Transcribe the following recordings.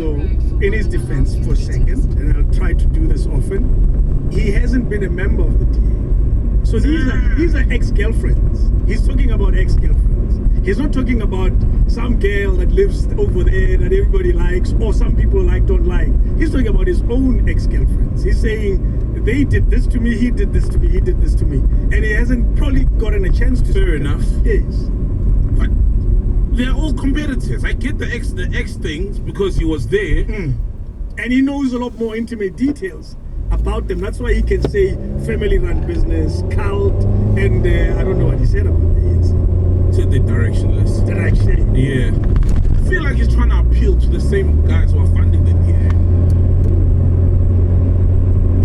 though, in his defense for a second, and I'll try to do this often, he hasn't been a member of the DA. So these are ex-girlfriends. He's talking about ex-girlfriends. He's not talking about some girl that lives over there that everybody likes or some people don't like. He's talking about his own ex-girlfriends. He's saying, they did this to me, he did this to me, he did this to me. And he hasn't probably gotten a chance to. Fair enough. Yes. But they're all competitors. I get the ex things because he was there. And he knows a lot more intimate details about them. That's why he can say family-run business, cult, and I don't know what he said about the ANC. Said they're directionless. Direction. Yeah. I feel like he's trying to appeal to the same guys who are funding the DA.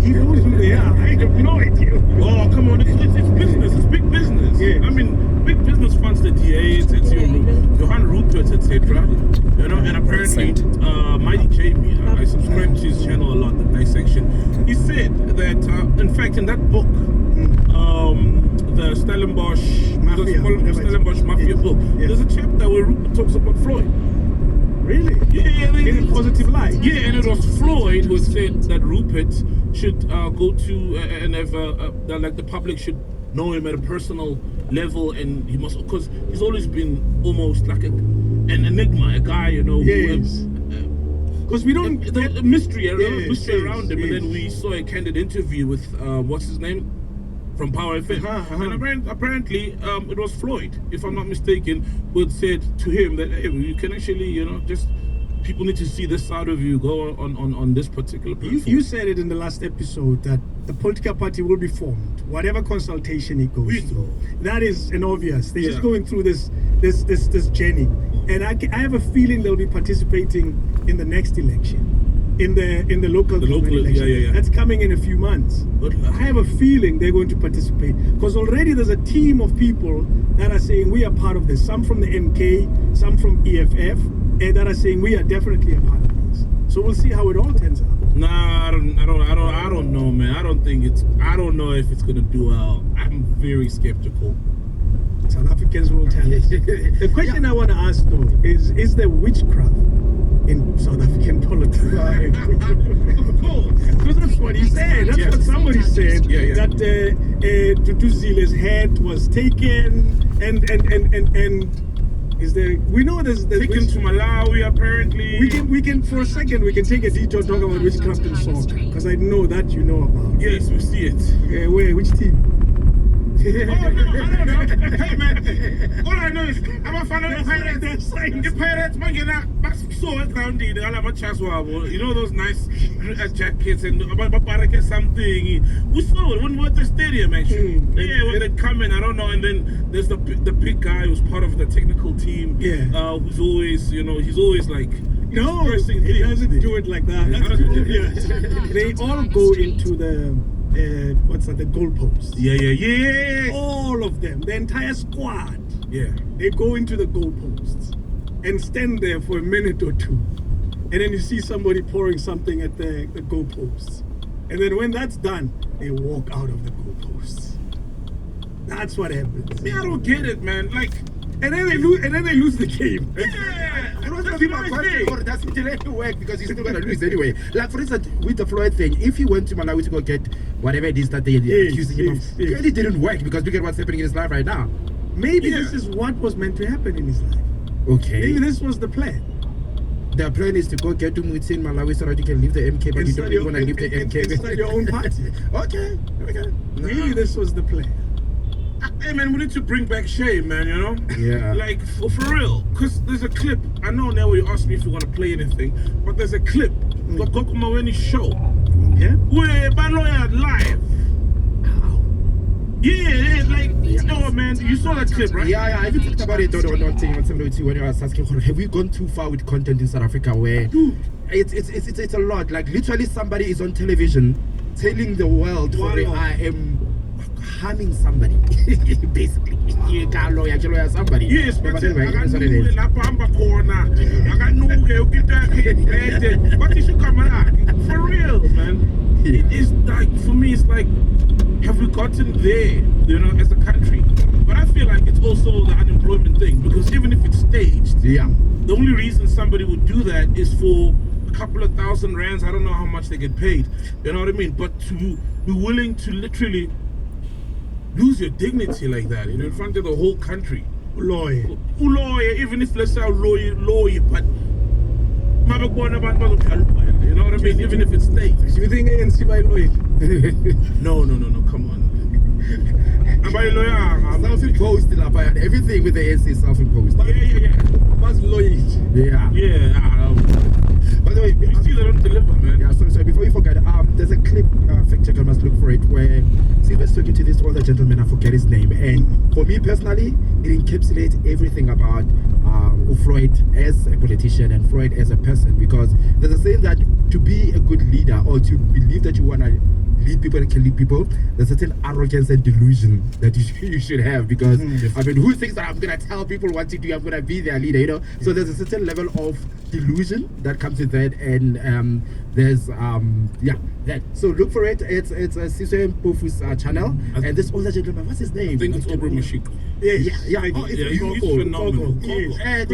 He knows who they are. I have no idea. Oh, come on. It's business. It's big business. Yeah. I mean, big business funds the DA. It's Johan Rupert, etc. You know, and apparently, Mighty Jamie, I subscribe to his channel a lot, the dissection. He said that, in fact, in that book, the Stellenbosch Mafia book, there's a chapter where Rupert talks about Floyd. Really? Yeah, in a positive light. Yeah, and it was Floyd who said that Rupert should go to and have that like the public should know him at a personal level, and he must, because he's always been almost like an enigma, a guy, you know. Yes. Because we don't the mystery around him, yes. and then we saw a candid interview with what's his name from Power FM, and apparently it was Floyd, if I'm not mistaken, who said to him that, hey, you can actually, you know, just people need to see this side of you. Go on this particular platform. You said it in the last episode that the political party will be formed, whatever consultation it goes through. That is an obvious. They're just going through this journey, and I have a feeling they'll be participating in the next election, in the local election. That's coming in a few months. But I have a feeling they're going to participate, because already there's a team of people that are saying we are part of this. Some from the MK, some from EFF, that are saying we are definitely a part of this. So we'll see how it all turns out. Nah, I don't know, man. I don't know if it's gonna do well. I'm very skeptical. South Africans will tell us. The question I want to ask though is there witchcraft in South African politics? Of course, because that's what he said. That's what somebody said. That Tutuzile's head was taken, and is there? We know there's taken to Malawi apparently. We can for a second we can take a detour, talk about witchcraft in soccer, because I know that you know about. Yes, we see it. Where? Which team? Oh, no, I don't know. Hey, man, all I know is I'm a fan of the Pirates. The Pirates, man, you're not so grounded. I have a chance. You know those nice jackets and something. We saw it when we were at the stadium, actually. When they come in, I don't know. And then there's the big guy who's part of the technical team. Who's always, you know, he's always like. No, he doesn't do it like that. That's obvious. They all go into the. What's that? The goalposts. Yeah. All of them, the entire squad. Yeah. They go into the goalposts and stand there for a minute or two, and then you see somebody pouring something at the goalposts, and then when that's done, they walk out of the goalposts. That's what happens. I don't get it, man. Like. And then they lose the game. And also people are going for that still work because he's still gonna lose anyway. Like for instance, with the Floyd thing, if he went to Malawi to go get whatever it is that they accusing him of, it really didn't work because look at what's happening in his life right now. Maybe this is what was meant to happen in his life. Okay. Maybe this was the plan. The plan is to go get to Mutsi in Malawi so that you can leave the MK, but you don't even want to leave the MK. It's not your own party. Okay. Maybe this was the plan. Hey man, we need to bring back shame, man, you know? Yeah. Like, for real. Because there's a clip. I know now you asked me if you want to play anything, but there's a clip. Got Kokumaweni show. Yeah? Where Baloya live. How? Yeah, like, oh man, you saw that clip, right? Yeah, I even talked about it when I was asking, have we gone too far with content in South Africa where it's a lot. Like, literally somebody is on television telling the world, I am harming somebody, basically. You can't lawyer somebody. Yes, but anyway, that's what it is. But you should come around. For real, man. It is like, for me, it's like, have we gotten there, you know, as a country? But I feel like it's also the unemployment thing, because even if it's staged, yeah, the only reason somebody would do that is for couple of thousand rands. I don't know how much they get paid. You know what I mean? But to be willing to literally lose your dignity like that, in front of the whole country. Lawyer. Even if let's say lawyer, but you know what I mean? Even if it's state. Do you think ANC by lawyer? No, come on. Self-imposed, everything with the ANC is self-imposed. Yeah. What's lawyer? Yeah. By the way, You see they don't deliver, man. yeah, sorry, before you forget, there's a clip, fact checker must look for it, where Silver's talking to this older gentleman, I forget his name, and for me personally, it encapsulates everything about Floyd as a politician and Floyd as a person, because there's a saying that to be a good leader, or to believe that you want to lead people and can lead people, there's a certain arrogance and delusion that you should have, because I mean, who thinks that I'm gonna tell people what to do, I'm gonna be their leader, you know? So there's a certain level of delusion that comes with that, and there's that. So look for it. It's a Siswe Mpofu's channel, and this older gentleman, what's his name? I think it's Obra Mashiko. Yeah. Oh, it's He's beautiful. phenomenal. That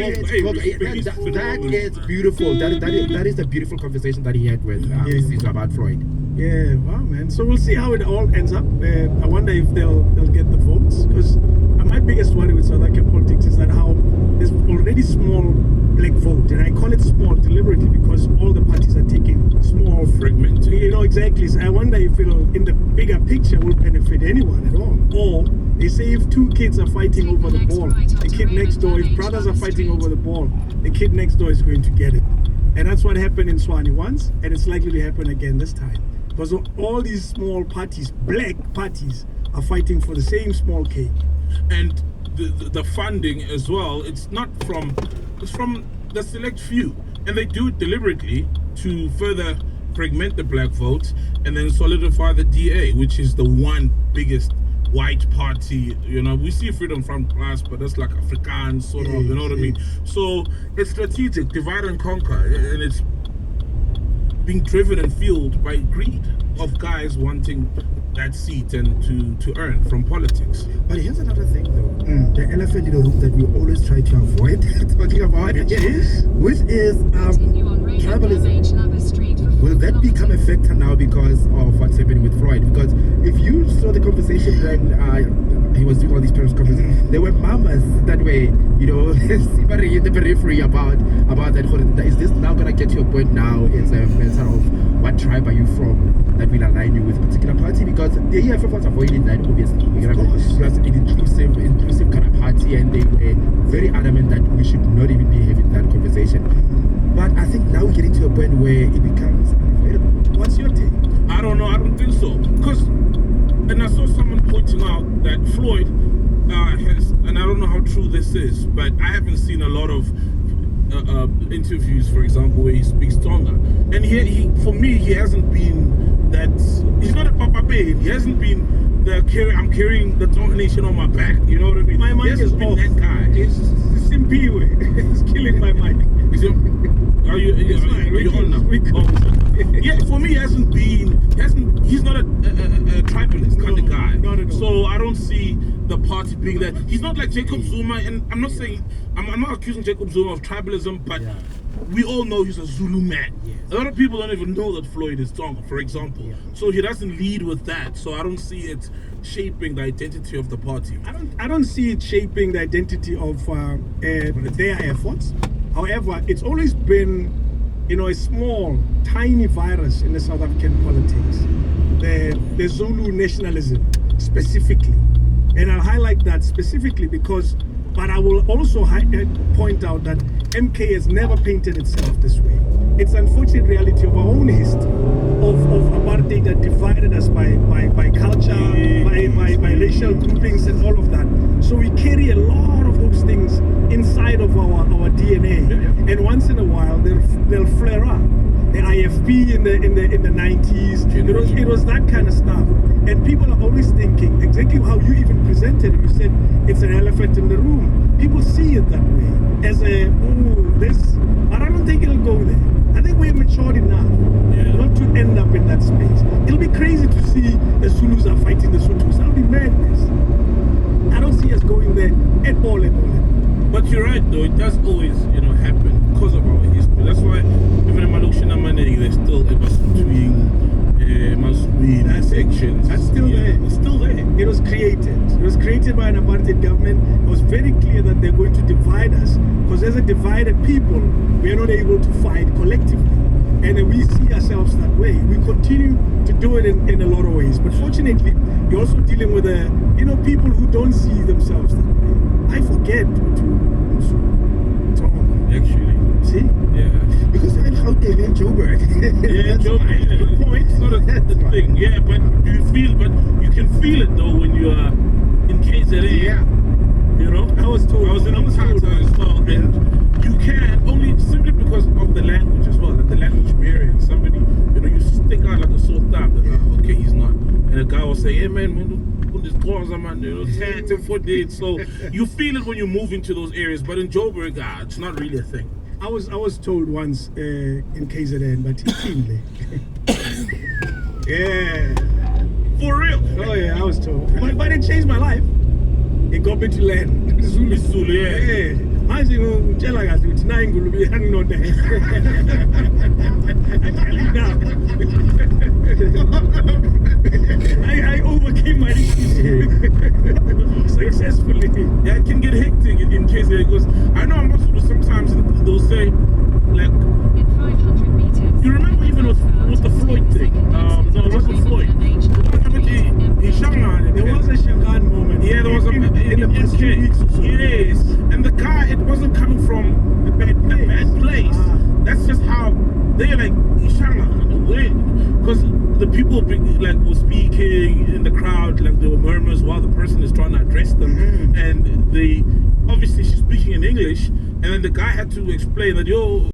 is beautiful. That is a beautiful conversation that he had with Siswe about Floyd. Yeah, wow, man. So we'll see how it all ends up. I wonder if they'll get the votes, because my biggest worry with South African politics is that how there's already small black vote, and I call it small deliberately because all the parties are taking small, Fragmented. You know, exactly. So I wonder if it'll, in the bigger picture, will benefit anyone at all. Or they say if two kids are fighting over the ball, the kid next door, if brothers are fighting over the ball, the kid next door is going to get it. And that's what happened in Swani once, and it's likely to happen again this time. Because all these small parties, black parties, are fighting for the same small cake. And the funding as well, it's from the select few, and they do it deliberately to further fragment the black vote and then solidify the DA, which is the one biggest white party. You know, we see Freedom Front Plus, but that's like Afrikaans sort of, you know what I mean? So it's strategic, divide and conquer, and it's being driven and fueled by greed of guys wanting that seat and to earn from politics. But here's another thing though, the elephant in the room that we always try to avoid talking about, which is tribalism. Will that become a factor now because of what's happening with Floyd? Because if you saw the conversation when he was doing all these press conferences, there were mamas that were, you know, simmering in the periphery about that. Is this now gonna get to a point now? It's a matter of what tribe are you from that will align you with a particular party? Because the EFF was avoiding that, obviously. It was an inclusive kind of party, and they were very adamant that we should not even be having that conversation. But I think now we're getting to a point where it becomes unavoidable. What's your take? I don't know. I don't think so. Because, and I saw someone pointing out that Floyd has, and I don't know how true this is, but I haven't seen a lot of interviews, for example, where he speaks Tonga. And he for me, he hasn't been that. He's not a Papa Bear. He hasn't been I'm carrying the Tonga nation on my back. You know what I mean? My mind is off. That guy. It's Simpiwe. It's killing my mind. Are you on now? Yeah, for me, he's not a tribalist kind of guy. Not at all. So I don't see the party being that. He's not like Jacob Zuma, and I'm not saying, I'm not accusing Jacob Zuma of tribalism, but we all know he's a Zulu man. Yes. A lot of people don't even know that Floyd is Tonga, for example. So he doesn't lead with that. So I don't see it shaping the identity of the party. I don't see it shaping the identity of their efforts. However, it's always been, you know, a small, tiny virus in the South African politics. The Zulu nationalism, specifically. And I'll highlight that specifically because, but I will also point out that MK has never painted itself this way. It's an unfortunate reality of our own history, of apartheid that divided us by culture, by racial groupings and all of that. So we carry a lot of those things inside of our DNA, and once in a while they'll flare up. The IFP in the 90s, it was that kind of stuff, and people are always thinking exactly how you even presented it. You said it's an elephant in the room. People see it that way as this, but I don't think it'll go there. I think we're matured enough not to end up in that space. It'll be crazy to see the Zulus are fighting the Sotus. That'll be madness. I don't see us going there at all. But you're right, though. It does always, happen because of our history. That's why even in Malukshina very clear that they're going to divide us, because as a divided people, we are not able to fight collectively. And we see ourselves that way. We continue to do it in a lot of ways. But fortunately, you're also dealing with people who don't see themselves that way. I forget to talk. Actually. See? Yeah. Because I'm out there in Joburg. Yeah, Joburg. Good point. It's not the thing. Yeah, but you can feel it though when you are in KZN. Yeah. You know? I was in Umtata as well, and you can only simply because of the language as well, and the language barrier. And somebody, you stick out like a sore thumb that okay, he's not. And a guy will say, hey man, put this drawers on man, 10 to 48. So you feel it when you move into those areas, but in Joburg, it's not really a thing. I was told once in KZN, but Timle. Yeah. For real. Oh yeah, I was told. But it changed my life. It got me to learn Zulu. Yeah. Manje ngitshela kahle ukuthi nayi ingulube yanginonda. I overcame my issues successfully. Yeah, it can get hectic in case because I know I'm also sometimes they'll say like In 500 meters. you remember even with the Floyd thing. No, it wasn't Floyd. There was a Shangan moment. Yeah, there was in the past 2 weeks or so. Yes, and the guy, it wasn't coming from a bad place. That's just how they're like Ishanga, because the people were speaking in the crowd, like there were murmurs while the person is trying to address them, and obviously she's speaking in English, and then the guy had to explain that